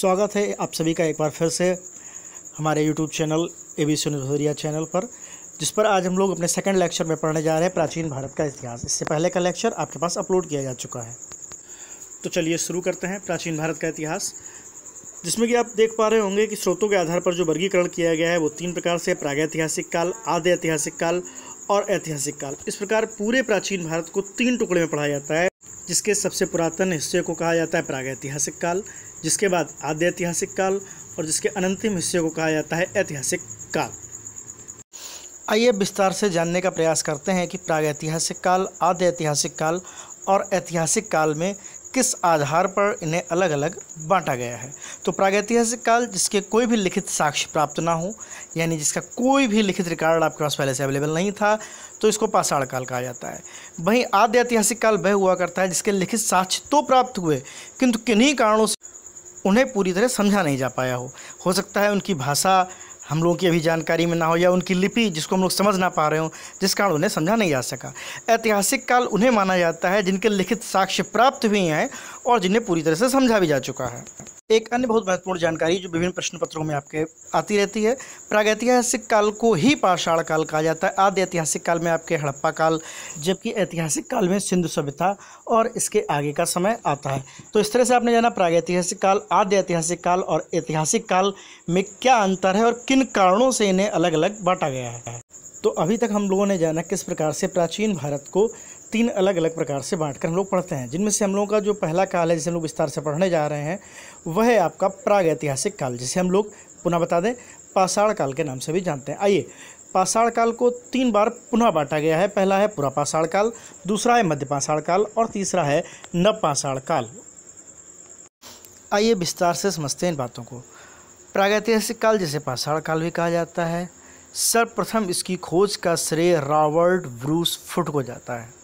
स्वागत है आप सभी का एक बार फिर से हमारे YouTube channel ABC news Bhadoria channel पर, जिस पर आज हम लोग अपने सेकंड लेक्चर में पढ़ने जा रहे हैं प्राचीन भारत का इतिहास। इससे पहले का लेक्चर आपके पास अपलोड किया जा चुका है। तो चलिए शुरू करते हैं प्राचीन भारत का इतिहास, जिसमें कि आप देख पा रहे होंगे कि स्रोतों के आधार पर जो वर्गीकरण किया गया है वो 3 प्रकार से: प्रागैतिहासिक काल, आद्य ऐतिहासिक काल और ऐतिहासिक काल। इस प्रकार पूरे प्राचीन भारत को 3 टुकड़े में पढ़ा जाता है, जिसके सबसे पुरातन हिस्से को कहा जाता है प्रागैतिहासिक काल, जिसके बाद आद्य ऐतिहासिक काल और जिसके अनंतिम हिस्से को कहा जाता है ऐतिहासिक काल। आइए विस्तार से जानने का प्रयास करते हैं कि प्रागैतिहासिक काल, आद्य ऐतिहासिक काल और ऐतिहासिक काल में किस आधार पर इन्हें अलग अलग बांटा गया है। तो प्रागैतिहासिक काल जिसके कोई भी लिखित साक्ष्य प्राप्त ना हो, यानी जिसका कोई भी लिखित रिकॉर्ड आपके पास पहले से अवेलेबल नहीं था, तो इसको पाषाण काल कहा जाता है। वहीं आद्य ऐतिहासिक काल वह हुआ करता है जिसके लिखित साक्ष्य तो प्राप्त हुए, किंतु किन्हीं कारणों से उन्हें पूरी तरह समझा नहीं जा पाया हो सकता है उनकी भाषा हम लोगों की अभी जानकारी में ना हो, या उनकी लिपि जिसको हम लोग समझ ना पा रहे हो, जिस कारण उन्हें समझा नहीं जा सका। ऐतिहासिक काल उन्हें माना जाता है जिनके लिखित साक्ष्य प्राप्त हुए हैं और जिन्हें पूरी तरह से समझा भी जा चुका है। एक अन्य बहुत महत्वपूर्ण जानकारी जो विभिन्न प्रश्न पत्रों में आपके आती रहती है, प्रागैतिहासिक काल को ही पाषाण काल कहा जाता है। आद्य ऐतिहासिक काल में आपके हड़प्पा काल, जबकि ऐतिहासिक काल में सिंधु सभ्यता और इसके आगे का समय आता है। तो इस तरह से आपने जाना प्रागैतिहासिक काल, आद्य ऐतिहासिक काल और ऐतिहासिक काल में क्या अंतर है और किन कारणों से इन्हें अलग अलग बांटा गया है। तो अभी तक हम लोगों ने जाना किस प्रकार से प्राचीन भारत को 3 अलग अलग प्रकार से बांटकर हम लोग पढ़ते हैं, जिनमें से हम लोगों का जो पहला काल है जिसे हम लोग विस्तार से पढ़ने जा रहे हैं वह है आपका प्रागैतिहासिक काल, जिसे हम लोग पुनः बता दें पाषाण काल के नाम से भी जानते हैं। आइए, पाषाण काल को 3 बार पुनः बांटा गया है। पहला है पुरापाषाण काल, दूसरा है मध्यपाषाण काल और तीसरा है नवपाषाण काल। आइए विस्तार से समझते हैं इन बातों को। प्रागैतिहासिक काल जिसे पाषाण काल भी कहा जाता है, सर्वप्रथम इसकी खोज का श्रेय रॉबर्ट ब्रूस फुट को जाता है।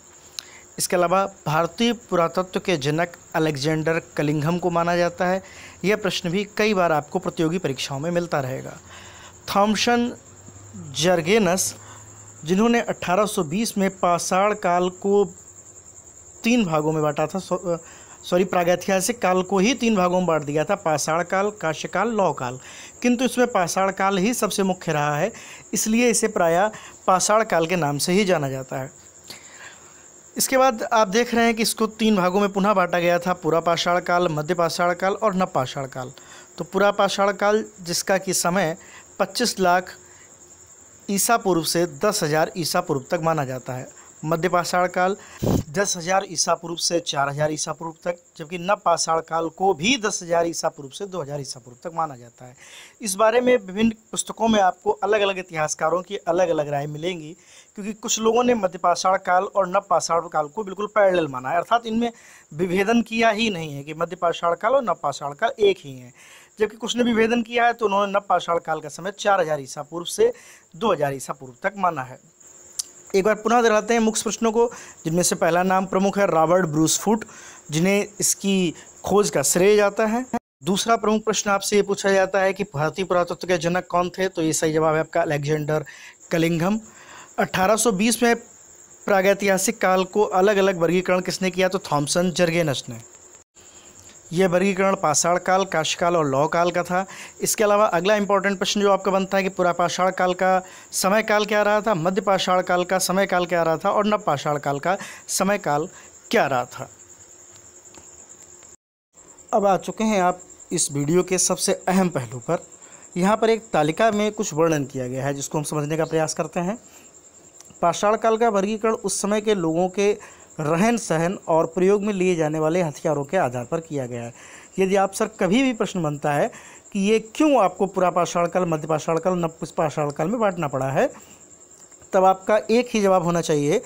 इसके अलावा भारतीय पुरातत्व के जनक अलेक्जेंडर कलिंघम को माना जाता है। यह प्रश्न भी कई बार आपको प्रतियोगी परीक्षाओं में मिलता रहेगा। थॉमसन जर्गेनस, जिन्होंने 1820 में पाषाण काल को 3 भागों में बांटा था, प्रागैतिहासिक काल को ही 3 भागों में बांट दिया था, पाषाण काल, कांस्य काल, लौह काल, किंतु इसमें पाषाण काल ही सबसे मुख्य रहा है, इसलिए इसे प्रायः पाषाण काल के नाम से ही जाना जाता है। इसके बाद आप देख रहे हैं कि इसको 3 भागों में पुनः बांटा गया था, पुरापाषाण काल, मध्यपाषाण काल और नवपाषाण काल। तो पुरापाषाण काल जिसका कि समय 25 लाख ईसा पूर्व से 10,000 ईसा पूर्व तक माना जाता है। मध्यपाषाण काल 10,000 ईसा पूर्व से 4,000 ईसा पूर्व तक, जबकि नवपाषाण काल को भी 10,000 ईसा पूर्व से 2,000 ईसा पूर्व तक माना जाता है। इस बारे में विभिन्न पुस्तकों में आपको अलग अलग इतिहासकारों की अलग अलग राय मिलेंगी, क्योंकि कुछ लोगों ने मध्यपाषाण काल और नवपाषाण काल को बिल्कुल पैरेलल माना है, अर्थात इनमें विभेदन किया ही नहीं है कि मध्यपाषाण काल और नवपाषाण काल एक ही हैं। जबकि कुछ ने विभेदन किया है तो उन्होंने नवपाषाण काल का समय 4,000 ईसा पूर्व से 2,000 ईसा पूर्व तक माना है। एक बार पुनः दोहराते हैं मुख्य प्रश्नों को, जिनमें से पहला नाम प्रमुख है रॉबर्ट ब्रूस फुट, जिन्हें इसकी खोज का श्रेय जाता है। दूसरा प्रमुख प्रश्न आपसे ये पूछा जाता है कि भारतीय पुरातत्व के जनक कौन थे, तो ये सही जवाब है आपका अलेक्जेंडर कलिंघम। 1820 में प्रागैतिहासिक काल को अलग अलग वर्गीकरण किसने किया, तो थॉमसन जर्गेनस ने। यह वर्गीकरण पाषाण काल, कांस्य काल और लौह काल का था। इसके अलावा अगला इंपॉर्टेंट प्रश्न जो आपका बनता है कि पुरापाषाण काल का समय काल क्या रहा था, मध्यपाषाण काल का समय काल क्या रहा था और नवपाषाण काल का समय काल क्या रहा था। अब आ चुके हैं आप इस वीडियो के सबसे अहम पहलू पर। यहाँ पर एक तालिका में कुछ वर्णन किया गया है जिसको हम समझने का प्रयास करते हैं। पाषाण काल का वर्गीकरण उस समय के लोगों के रहन सहन और प्रयोग में लिए जाने वाले हथियारों के आधार पर किया गया है। यदि आप सर कभी भी प्रश्न बनता है कि ये क्यों आपको पुरापाषाण काल, मध्यपाषाण काल, नवपाषाण काल में बांटना पड़ा है, तब आपका एक ही जवाब होना चाहिए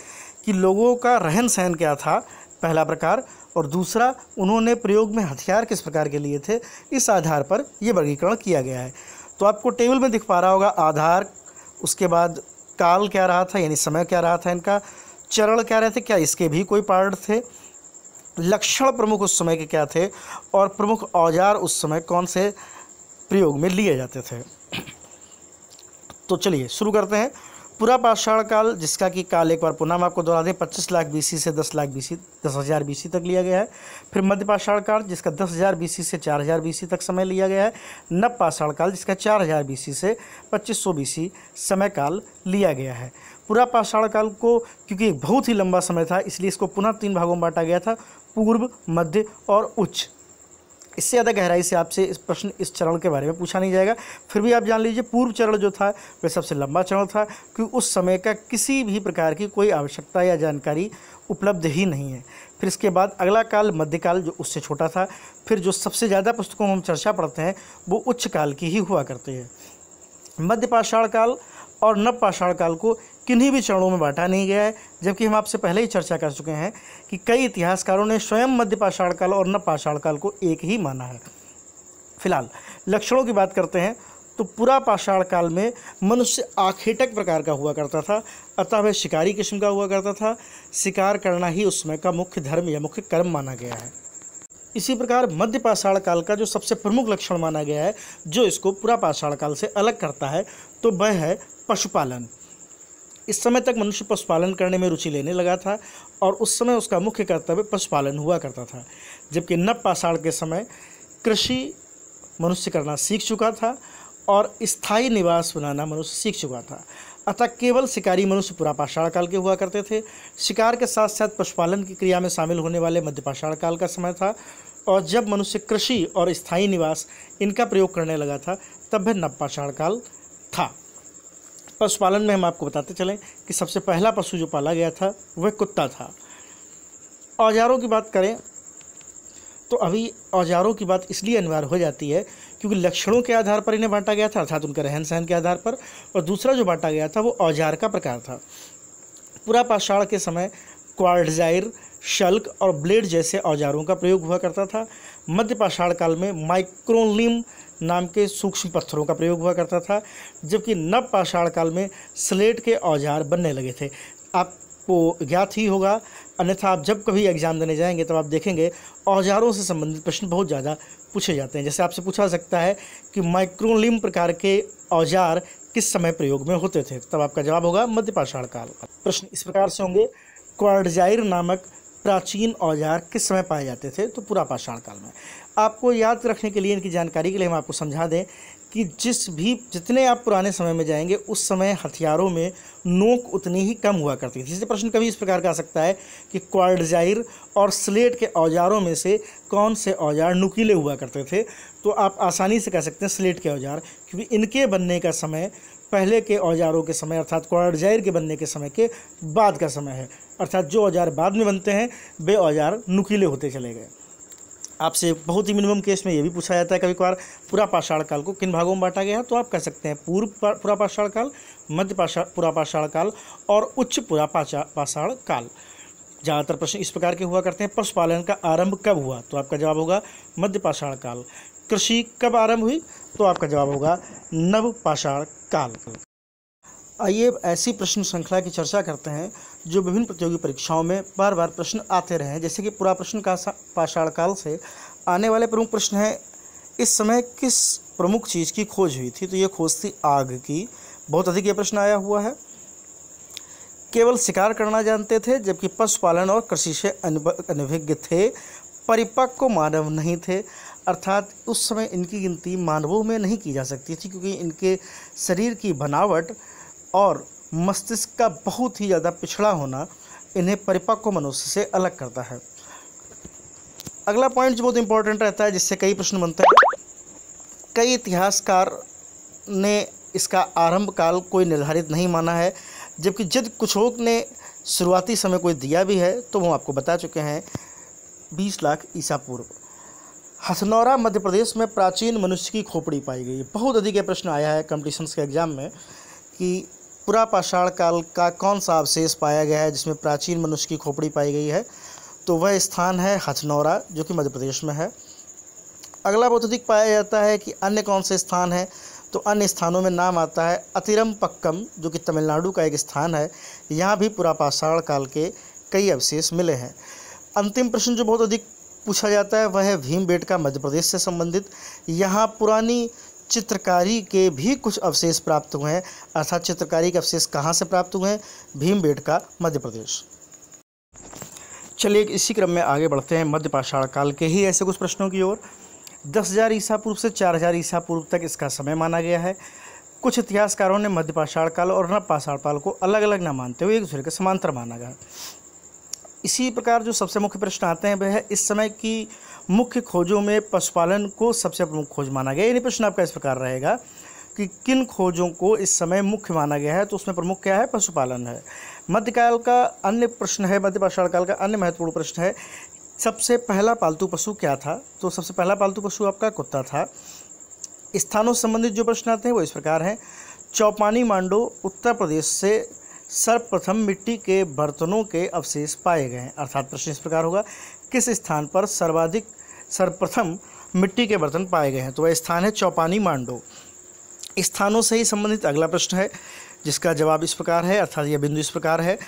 कि लोगों का रहन सहन क्या था, पहला प्रकार, और दूसरा उन्होंने प्रयोग में हथियार किस प्रकार के लिए थे, इस आधार पर यह वर्गीकरण किया गया है। तो आपको टेबल में दिख पा रहा होगा आधार, उसके बाद काल क्या रहा था यानी समय क्या रहा था इनका, चरण क्या रहे थे, क्या इसके भी कोई पार्ट थे, लक्षण प्रमुख उस समय के क्या थे और प्रमुख औजार उस समय कौन से प्रयोग में लिए जाते थे। तो चलिए शुरू करते हैं। पूरा पाषाण काल, जिसका कि काल एक बार पुनः हम आपको दोहरा दें, 25 लाख BC से 10,000 BC तक लिया गया है। फिर मध्य पाषाण काल, जिसका 10,000 BC से 4,000 BC तक समय लिया गया है। नव पाषाण काल, जिसका 4,000 BC से 2,500 BC समय काल लिया गया है। पूरा पाषाण काल को क्योंकि एक बहुत ही लंबा समय था, इसलिए इसको पुनः 3 भागों में बांटा गया था, पूर्व, मध्य और उच्च। इससे ज़्यादा गहराई से आपसे इस प्रश्न इस चरण के बारे में पूछा नहीं जाएगा। फिर भी आप जान लीजिए, पूर्व चरण जो था वह सबसे लंबा चरण था, क्योंकि उस समय का किसी भी प्रकार की कोई आवश्यकता या जानकारी उपलब्ध ही नहीं है। फिर इसके बाद अगला काल मध्यकाल, जो उससे छोटा था। फिर जो सबसे ज़्यादा पुस्तकों में हम चर्चा पढ़ते हैं वो उच्च काल की ही हुआ करते हैं। मध्य पाषाण काल और नव पाषाण काल को किन्हीं भी चरणों में बांटा नहीं गया है, जबकि हम आपसे पहले ही चर्चा कर चुके हैं कि कई इतिहासकारों ने स्वयं मध्य पाषाण काल और नव पाषाण काल को एक ही माना है। फिलहाल लक्षणों की बात करते हैं तो पूरा पाषाण काल में मनुष्य आखेटक प्रकार का हुआ करता था, अतः वह शिकारी किस्म का हुआ करता था। शिकार करना ही उस समय का मुख्य धर्म या मुख्य कर्म माना गया है। इसी प्रकार मध्य पाषाण काल का जो सबसे प्रमुख लक्षण माना गया है, जो इसको पूरा पाषाण काल से अलग करता है, तो वह है पशुपालन। इस समय तक मनुष्य पशुपालन करने में रुचि लेने लगा था और उस समय उसका मुख्य कर्तव्य पशुपालन हुआ करता था, जबकि नव पाषाण के समय कृषि मनुष्य करना सीख चुका था और स्थायी निवास बनाना मनुष्य सीख चुका था। अतः केवल शिकारी मनुष्य पूरा पाषाण काल के हुआ करते थे। शिकार के साथ साथ पशुपालन की क्रिया में शामिल होने वाले मध्य पाषाण काल का समय था, और जब मनुष्य कृषि और स्थायी निवास इनका प्रयोग करने लगा था तब वह नव पाषाण काल था। पशुपालन में हम आपको बताते चलें कि सबसे पहला पशु जो पाला गया था वह कुत्ता था। औजारों की बात करें तो अभी औजारों की बात इसलिए अनिवार्य हो जाती है क्योंकि लक्षणों के आधार पर इन्हें बांटा गया था, अर्थात उनके रहन सहन के आधार पर, और दूसरा जो बांटा गया था वो औजार का प्रकार था। पूरा पाषाण के समय क्वार्टजाइर, शल्क और ब्लेड जैसे औजारों का प्रयोग हुआ करता था। मध्य पाषाण काल में माइक्रोलिम नाम के सूक्ष्म पत्थरों का प्रयोग हुआ करता था, जबकि नव पाषाण काल में स्लेट के औजार बनने लगे थे। आपको ज्ञात ही होगा, अन्यथा आप जब कभी एग्जाम देने जाएंगे तब आप देखेंगे औजारों से संबंधित प्रश्न बहुत ज़्यादा पूछे जाते हैं। जैसे आपसे पूछा सकता है कि माइक्रोलिम प्रकार के औजार किस समय प्रयोग में होते थे, तब आपका जवाब होगा मध्य पाषाण काल। प्रश्न इस प्रकार से होंगे, क्वार्टजाइर नामक प्राचीन औजार किस समय पाए जाते थे, तो पूरा पाषाण काल में। आपको याद रखने के लिए, इनकी जानकारी के लिए हम आपको समझा दें कि जितने आप पुराने समय में जाएंगे उस समय हथियारों में नोक उतनी ही कम हुआ करती थी। जैसे प्रश्न कभी इस प्रकार का आ सकता है कि क्वार्टजाइर और स्लेट के औजारों में से कौन से औजार नुकीले हुआ करते थे, तो आप आसानी से कह सकते हैं स्लेट के औजार, क्योंकि इनके बनने का समय पहले के औजारों के समय अर्थात क्वार्टजाइर के बनने के समय के बाद का समय है, अर्थात जो औजार बाद में बनते हैं वे औजार नुकीले होते चले गए। आपसे बहुत ही मिनिमम केस में ये भी पूछा जाता है कभी कभार, पूरा पाषाण काल को किन भागों में बांटा गया है, तो आप कह सकते हैं पूरा पाषाण काल, मध्य पूरा पाषाण काल और उच्च पूरा पाषाण काल। ज़्यादातर प्रश्न इस प्रकार के हुआ करते हैं। पशुपालन का आरंभ कब हुआ, तो आपका जवाब होगा मध्य पाषाण काल। कृषि कब आरंभ हुई, तो आपका जवाब होगा नव पाषाण काल। आइए ऐसी प्रश्न श्रृंखला की चर्चा करते हैं जो विभिन्न प्रतियोगी परीक्षाओं में बार बार प्रश्न आते रहे हैं। जैसे कि पूरा प्रश्न का पाषाण काल से आने वाले प्रमुख प्रश्न है, इस समय किस प्रमुख चीज़ की खोज हुई थी, तो ये खोज थी आग की। बहुत अधिक ये प्रश्न आया हुआ है। केवल शिकार करना जानते थे, जबकि पशुपालन और कृषि से अनभिज्ञ थे। परिपक्व मानव नहीं थे, अर्थात उस समय इनकी गिनती मानवों में नहीं की जा सकती थी, क्योंकि इनके शरीर की बनावट और मस्तिष्क का बहुत ही ज़्यादा पिछड़ा होना इन्हें परिपक्व मनुष्य से अलग करता है। अगला पॉइंट जो बहुत इंपॉर्टेंट रहता है, जिससे कई प्रश्न बनते हैं, कई इतिहासकार ने इसका आरंभ काल कोई निर्धारित नहीं माना है, जबकि जिद कुछोक ने शुरुआती समय कोई दिया भी है, तो वो आपको बता चुके हैं 20 लाख ईसा पूर्व। हथनौरा मध्य प्रदेश में प्राचीन मनुष्य की खोपड़ी पाई गई। बहुत अधिक ये प्रश्न आया है कॉम्पिटिशन्स के एग्जाम में कि पूरा पाषाण काल का कौन सा अवशेष पाया गया है जिसमें प्राचीन मनुष्य की खोपड़ी पाई गई है, तो वह स्थान है हथनौरा, जो कि मध्य प्रदेश में है। अगला बहुत अधिक पाया जाता है कि अन्य कौन से स्थान है, तो अन्य स्थानों में नाम आता है अतिरमपक्कम, जो कि तमिलनाडु का एक स्थान है। यहाँ भी पूरा पाषाण काल के कई अवशेष मिले हैं। अंतिम प्रश्न जो बहुत अधिक पूछा जाता है वह है भीमबेटका मध्य प्रदेश से संबंधित। यहाँ पुरानी चित्रकारी के भी कुछ अवशेष प्राप्त हुए हैं। अर्थात चित्रकारी के अवशेष कहाँ से प्राप्त हुए हैं? भीमबेटका, मध्य प्रदेश। चलिए इसी क्रम में आगे बढ़ते हैं मध्य पाषाण काल के ही ऐसे कुछ प्रश्नों की ओर। 10,000 ईसा पूर्व से 4,000 ईसा पूर्व तक इसका समय माना गया है। कुछ इतिहासकारों ने मध्य पाषाण काल और नव पाषाण काल को अलग अलग न मानते हुए एक दूसरे के समांतर माना गया। इसी प्रकार जो सबसे मुख्य प्रश्न आते हैं वह है इस समय की मुख्य खोजों में पशुपालन को सबसे प्रमुख खोज माना गया। यानी प्रश्न आपका इस प्रकार रहेगा कि किन खोजों को इस समय मुख्य माना गया है, तो उसमें प्रमुख क्या है? पशुपालन है। मध्यकाल का अन्य प्रश्न है, मध्य पाषाण काल का अन्य महत्वपूर्ण प्रश्न है, सबसे पहला पालतू पशु क्या था? तो सबसे पहला पालतू पशु आपका कुत्ता था। स्थानों से संबंधित जो प्रश्न आते हैं वो इस प्रकार हैं। चौपानी मांडो उत्तर प्रदेश से सर्वप्रथम मिट्टी के बर्तनों के अवशेष पाए गए हैं। अर्थात प्रश्न इस प्रकार होगा, किस स्थान पर सर्वप्रथम मिट्टी के बर्तन पाए गए हैं? तो वह स्थान है चौपानी मांडो। स्थानों से ही संबंधित अगला प्रश्न है जिसका जवाब इस प्रकार है, अर्थात यह बिंदु इस प्रकार है।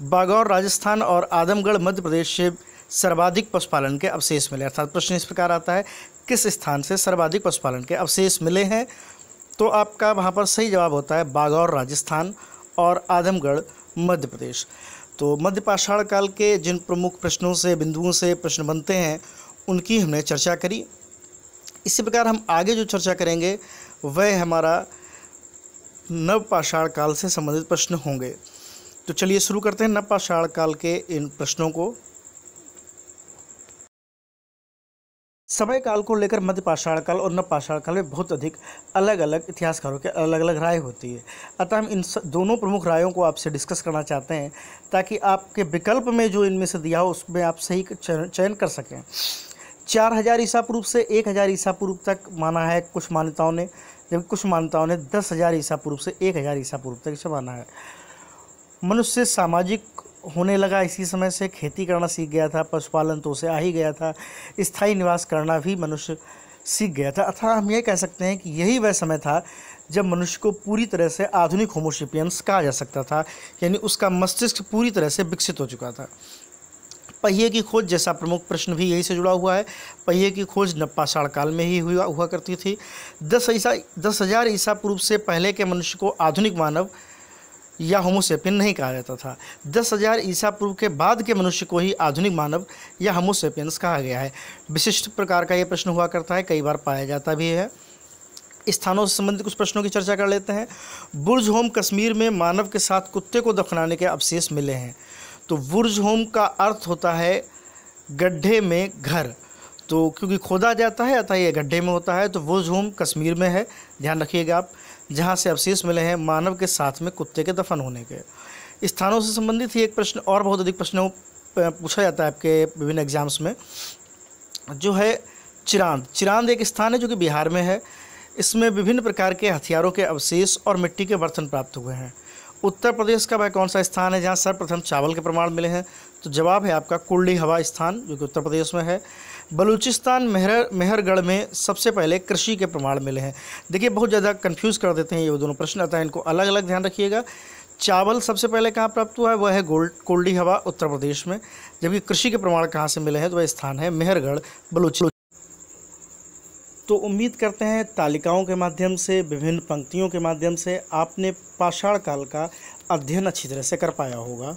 बागौर राजस्थान और आदमगढ़ मध्य प्रदेश से सर्वाधिक पशुपालन के अवशेष मिले। अर्थात प्रश्न इस प्रकार आता है, किस स्थान से सर्वाधिक पशुपालन के अवशेष मिले हैं? तो आपका वहाँ पर सही जवाब होता है बागौर राजस्थान और आदमगढ़ मध्य प्रदेश। तो मध्य पाषाण काल के जिन प्रमुख प्रश्नों से, बिंदुओं से प्रश्न बनते हैं उनकी हमने चर्चा करी। इसी प्रकार हम आगे जो चर्चा करेंगे वह हमारा नव पाषाण काल से संबंधित प्रश्न होंगे। तो चलिए शुरू करते हैं नव पाषाण काल के इन प्रश्नों को। समय काल को लेकर मध्य पाषाण काल और नव पाषाण काल में बहुत अधिक अलग अलग इतिहासकारों के अलग अलग राय होती है। अतः हम इन दोनों प्रमुख रायों को आपसे डिस्कस करना चाहते हैं ताकि आपके विकल्प में जो इनमें से दिया हो उसमें आप सही चयन कर सकें। 4,000 ईसा पूर्व से 1,000 ईसा पूर्व तक माना है कुछ मान्यताओं ने, जबकि कुछ मान्यताओं ने 10,000 ईसा पूर्व से 1,000 ईसा पूर्व तक इसे माना है। मनुष्य सामाजिक होने लगा, इसी समय से खेती करना सीख गया था, पशुपालन तो उसे आ ही गया था, स्थायी निवास करना भी मनुष्य सीख गया था। अतः हम ये कह सकते हैं कि यही वह समय था जब मनुष्य को पूरी तरह से आधुनिक होमो सेपियंस कहा जा सकता था, यानी उसका मस्तिष्क पूरी तरह से विकसित हो चुका था। पहिए की खोज जैसा प्रमुख प्रश्न भी यही से जुड़ा हुआ है। पहिए की खोज नव पाषाण काल में ही हुआ करती थी। 10,000 ईसा पूर्व से पहले के मनुष्य को आधुनिक मानव या होमो सेपियन नहीं कहा जाता था। 10,000 ईसा पूर्व के बाद के मनुष्य को ही आधुनिक मानव या होमो सेपियंस कहा गया है। विशिष्ट प्रकार का यह प्रश्न हुआ करता है, कई बार पाया जाता भी है। स्थानों से संबंधित कुछ प्रश्नों की चर्चा कर लेते हैं। बुर्ज होम कश्मीर में मानव के साथ कुत्ते को दफनाने के अवशेष मिले हैं। तो बुर्ज होम का अर्थ होता है गड्ढे में घर, तो क्योंकि खोदा जाता है अतः यह गड्ढे में होता है। तो बुर्ज होम कश्मीर में है, ध्यान रखिएगा आप, जहाँ से अवशेष मिले हैं मानव के साथ में कुत्ते के दफन होने के। स्थानों से संबंधित ही एक प्रश्न और बहुत अधिक प्रश्नों पूछा जाता है आपके विभिन्न एग्जाम्स में, जो है चिरांद। चिरांद एक स्थान है जो कि बिहार में है। इसमें विभिन्न प्रकार के हथियारों के अवशेष और मिट्टी के बर्तन प्राप्त हुए हैं। उत्तर प्रदेश का वह कौन सा स्थान है जहाँ सर्वप्रथम चावल के प्रमाण मिले हैं? तो जवाब है आपका कुर्ली हवा स्थान, जो कि उत्तर प्रदेश में है। बलूचिस्तान मेहरगढ़ में सबसे पहले कृषि के प्रमाण मिले हैं। देखिए बहुत ज़्यादा कंफ्यूज कर देते हैं ये दोनों प्रश्न, अतः इनको अलग अलग ध्यान रखिएगा। चावल सबसे पहले कहाँ प्राप्त हुआ है? वह है कुर्ली हवा उत्तर प्रदेश में। जबकि कृषि के प्रमाण कहाँ से मिले हैं? तो वह स्थान है मेहरगढ़, बलूचिस्तान। तो उम्मीद करते हैं तालिकाओं के माध्यम से, विभिन्न पंक्तियों के माध्यम से आपने पाषाण काल का अध्ययन अच्छी तरह से कर पाया होगा।